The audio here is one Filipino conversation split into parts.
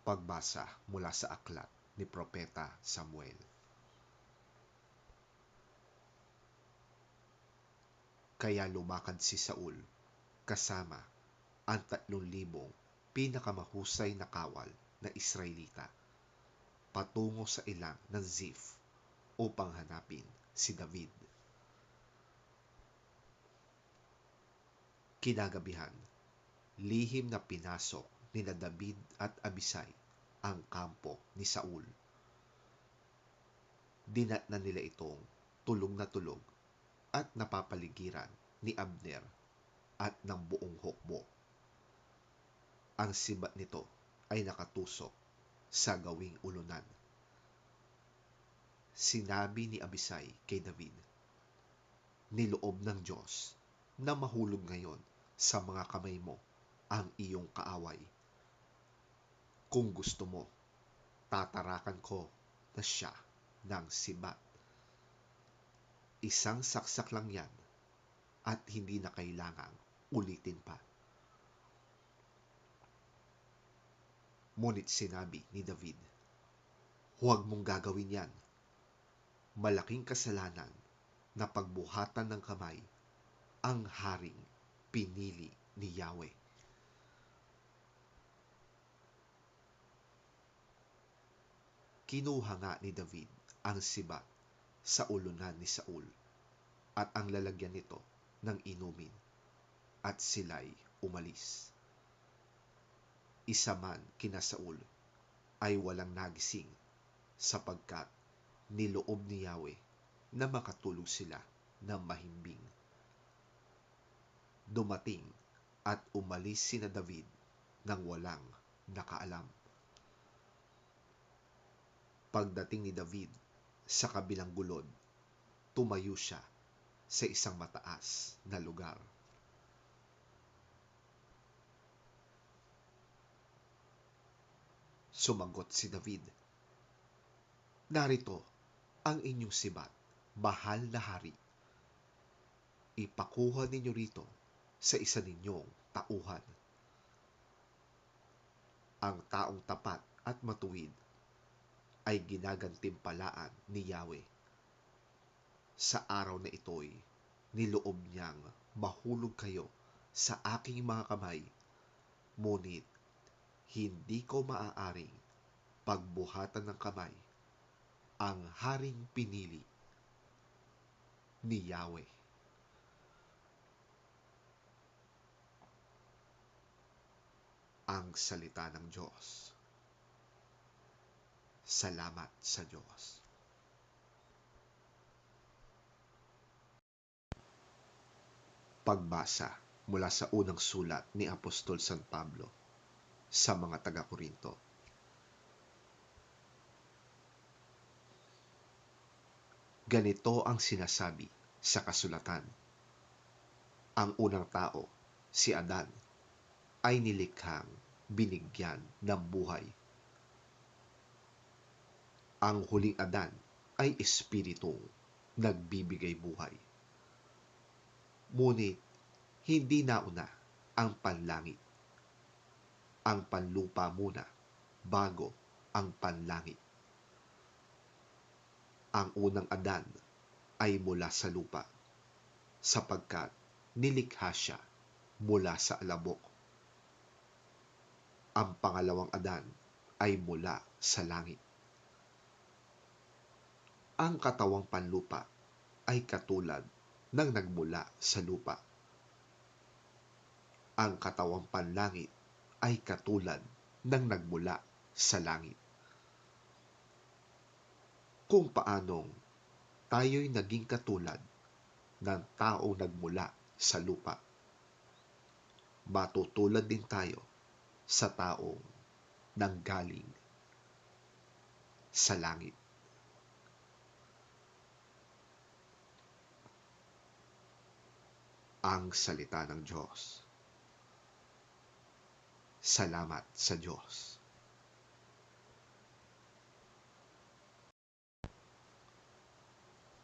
Pagbasa mula sa aklat ni Propeta Samuel. Kaya lumakad si Saul kasama ang 3,000 pinakamahusay na kawal na Israelita patungo sa ilang ng Ziph upang hanapin si David. Kinagabihan, lihim na pinasok nina David at Abisai ang kampo ni Saul. Dinatnan nila itong tulog na tulog at napapaligiran ni Abner at ng buong hukbo. Ang sibat nito ay nakatusok sa gawing ulunan. Sinabi ni Abisai kay David, "Niloob ng Diyos na mahulog ngayon sa mga kamay mo ang iyong kaaway. Kung gusto mo, tatarakan ko na siya ng sibat. Isang saksak lang yan at hindi na kailangang ulitin pa." Ngunit sinabi ni David, "Huwag mong gagawin yan. Malaking kasalanan na pagbuhatan ng kamay ang haring pinili ni Yahweh." Kinuha nga ni David ang sibat sa ulunan ni Saul at ang lalagyan nito ng inumin at sila'y umalis. Isa man kina Saul ay walang nagising sapagkat niloob ni Yahweh na makatulog sila ng mahimbing. Dumating at umalis sina David nang walang nakaalam. Pagdating ni David sa kabilang gulod, tumayo siya sa isang mataas na lugar. Sumagot si David, "Narito ang inyong sibat, mahal na hari. Ipakuha ninyo rito sa isa ninyong tauhan. Ang taong tapat at matuwid ay ginagantimpalaan ni Yahweh. Sa araw na ito'y niloob niyang mahulog kayo sa aking mga kamay, ngunit hindi ko maaaring pagbuhatan ng kamay ang haring pinili ni Yahweh." Ang salita ng Diyos. Salamat sa Diyos. Pagbasa mula sa unang sulat ni Apostol San Pablo sa mga taga-Korinto. Ganito ang sinasabi sa kasulatan: ang unang tao, si Adan, ay nilikhang binigyan ng buhay. Ang huling Adan ay espiritong nagbibigay buhay. Ngunit hindi nauna ang panlangit. Ang panlupa muna bago ang panlangit. Ang unang Adan ay mula sa lupa, sapagkat nilikha siya mula sa alabok. Ang pangalawang Adan ay mula sa langit. Ang katawang panlupa ay katulad ng nagmula sa lupa. Ang katawang panlangit ay katulad ng nagmula sa langit. Kung paanong tayo'y naging katulad ng taong nagmula sa lupa, matutulad din tayo sa taong nanggaling sa langit. Ang salita ng Diyos. Salamat sa Diyos.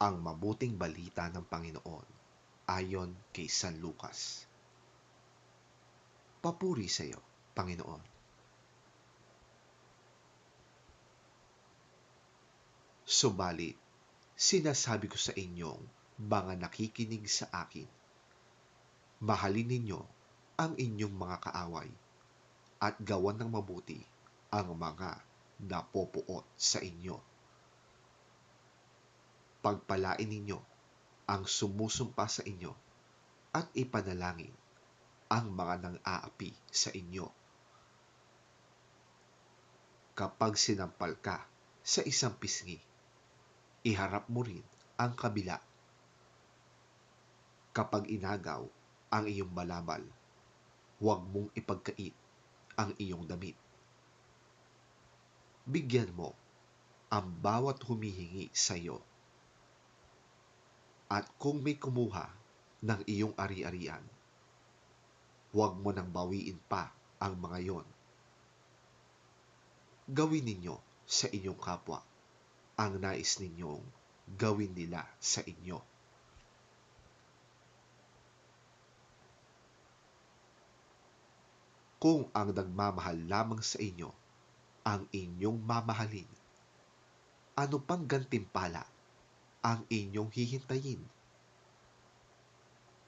Ang mabuting balita ng Panginoon ayon kay San Lucas. Papuri sa iyo, Panginoon. Subalit, sinasabi ko sa inyong mga nakikinig sa akin, mahalin ninyo ang inyong mga kaaway at gawan ng mabuti ang mga napopuot sa inyo. Pagpalain ninyo ang sumusumpa sa inyo at ipanalangin ang mga nang-aapi sa inyo. Kapag sinampal ka sa isang pisngi, iharap mo rin ang kabila. Kapag inagaw ang iyong balabal, huwag mong ipagkait ang iyong damit. Bigyan mo ang bawat humihingi sa iyo. At kung may kumuha ng iyong ari-arian, huwag mo nang bawiin pa ang mga yon. Gawin ninyo sa inyong kapwa ang nais ninyong gawin nila sa inyo. Kung ang nagmamahal lamang sa inyo ang inyong mamahalin, ano pang gantimpala ang inyong hihintayin?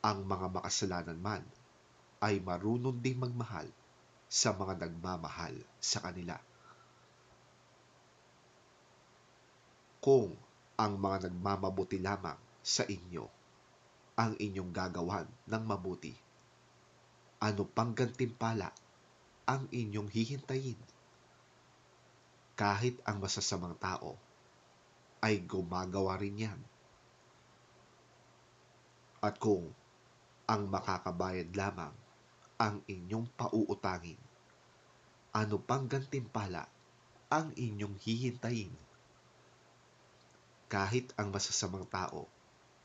Ang mga makasalanan man ay marunong ding magmahal sa mga nagmamahal sa kanila. Kung ang mga nagmamabuti lamang sa inyo ang inyong gagawan ng mabuti, ano pang gantimpala ang inyong hihintayin? Kahit ang masasamang tao ay gumagawa rin yan. At kung ang makakabayad lamang ang inyong pauutangin, ano pang gantimpala ang inyong hihintayin? Kahit ang masasamang tao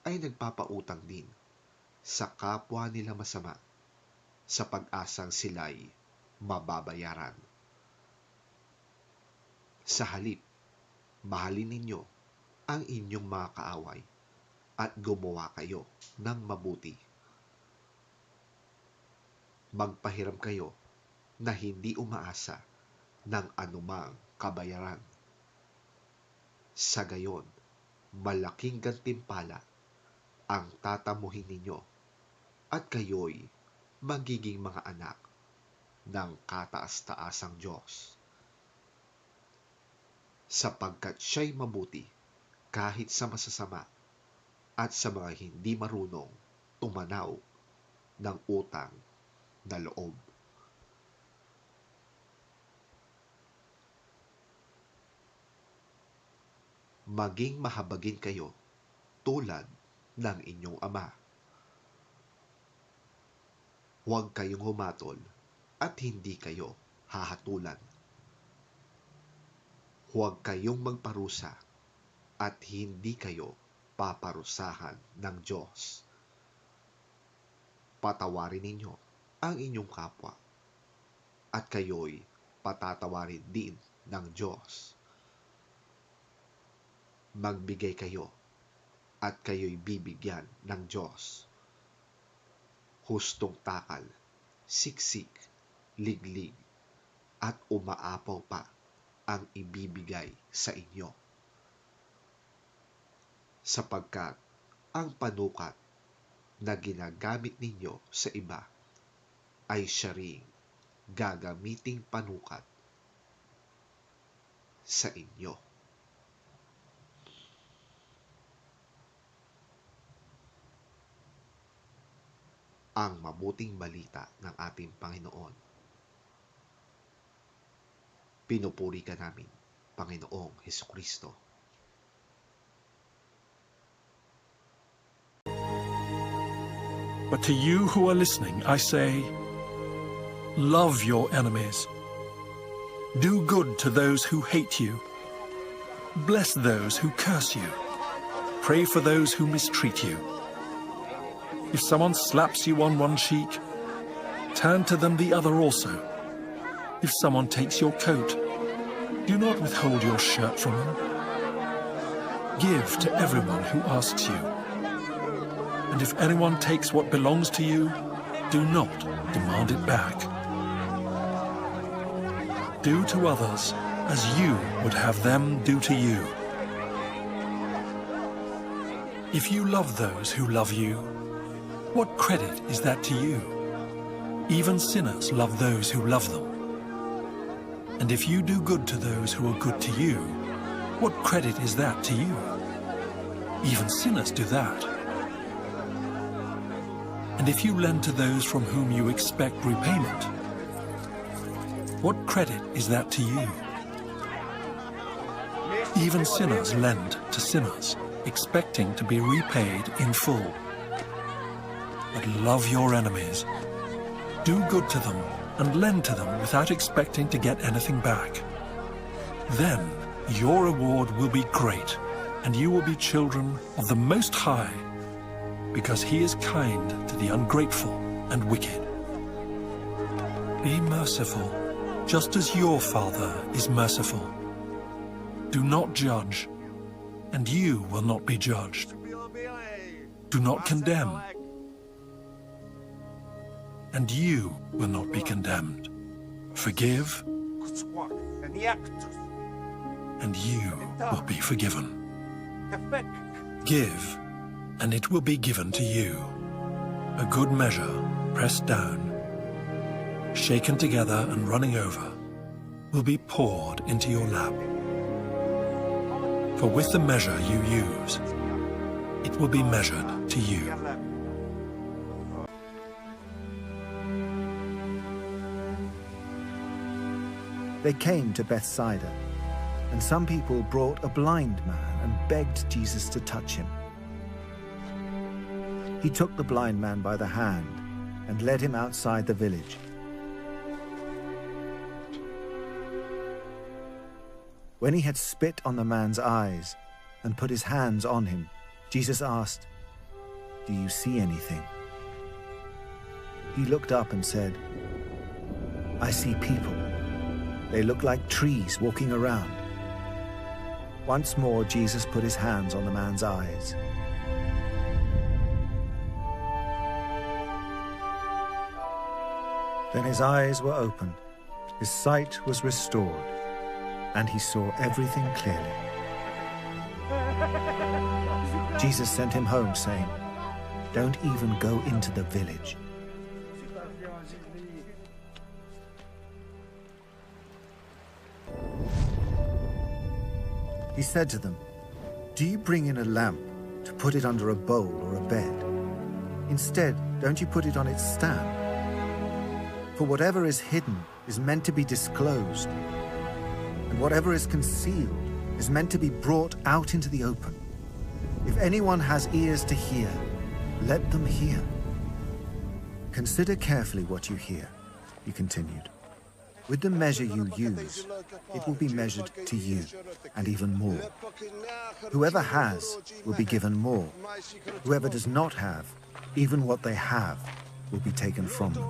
ay nagpapautang din sa kapwa nila masama sa pag-asang sila'y mababayaran. Sa halip, mahalin ninyo ang inyong mga kaaway at gumawa kayo ng mabuti. Magpahiram kayo na hindi umaasa ng anumang kabayaran. Sa gayon, malaking gantimpala ang tatamuhin ninyo at kayo'y magiging mga anak ng kataas-taasang Diyos. Sapagkat siya'y mabuti kahit sa masasama at sa mga hindi marunong tumanaw ng utang na loob. Maging mahabagin kayo tulad ng inyong ama. Huwag kayong humatol at hindi kayo hahatulan. Huwag kayong magparusa at hindi kayo paparusahan ng Diyos. Patawarin ninyo ang inyong kapwa at kayo'y patatawarin din ng Diyos. Magbigay kayo at kayo'y bibigyan ng Diyos. Hustong takal, siksik, liglig, at umaapaw pa ang ibibigay sa inyo. Sapagkat ang panukat na ginagamit ninyo sa iba ay siya ring gagamiting panukat sa inyo. Ang mabuting balita ng ating Panginoon. Pinupuri ka namin, Panginoong Hesukristo. But to you who are listening, I say, love your enemies. Do good to those who hate you. Bless those who curse you. Pray for those who mistreat you. If someone slaps you on one cheek, turn to them the other also. If someone takes your coat, do not withhold your shirt from them. Give to everyone who asks you. And if anyone takes what belongs to you, do not demand it back. Do to others as you would have them do to you. If you love those who love you, what credit is that to you? Even sinners love those who love them. And if you do good to those who are good to you, what credit is that to you? Even sinners do that. And if you lend to those from whom you expect repayment, what credit is that to you? Even sinners lend to sinners, expecting to be repaid in full. But love your enemies. Do good to them and lend to them without expecting to get anything back. Then your reward will be great, and you will be children of the Most High, because he is kind to the ungrateful and wicked. Be merciful, just as your Father is merciful. Do not judge, and you will not be judged. Do not condemn, and you will not be condemned. Forgive, and you will be forgiven. Give, and it will be given to you. A good measure, pressed down, shaken together and running over, will be poured into your lap. For with the measure you use, it will be measured to you. They came to Bethsaida, and some people brought a blind man and begged Jesus to touch him. He took the blind man by the hand and led him outside the village. When he had spit on the man's eyes and put his hands on him, Jesus asked, "Do you see anything?" He looked up and said, "I see people. They look like trees walking around." Once more, Jesus put his hands on the man's eyes. Then his eyes were opened, his sight was restored, and he saw everything clearly. Jesus sent him home, saying, "Don't even go into the village." He said to them, "Do you bring in a lamp to put it under a bowl or a bed? Instead, don't you put it on its stand? For whatever is hidden is meant to be disclosed, and whatever is concealed is meant to be brought out into the open. If anyone has ears to hear, let them hear. Consider carefully what you hear," he continued. "With the measure you use, it will be measured to you, and even more. Whoever has will be given more. Whoever does not have, even what they have, will be taken from them."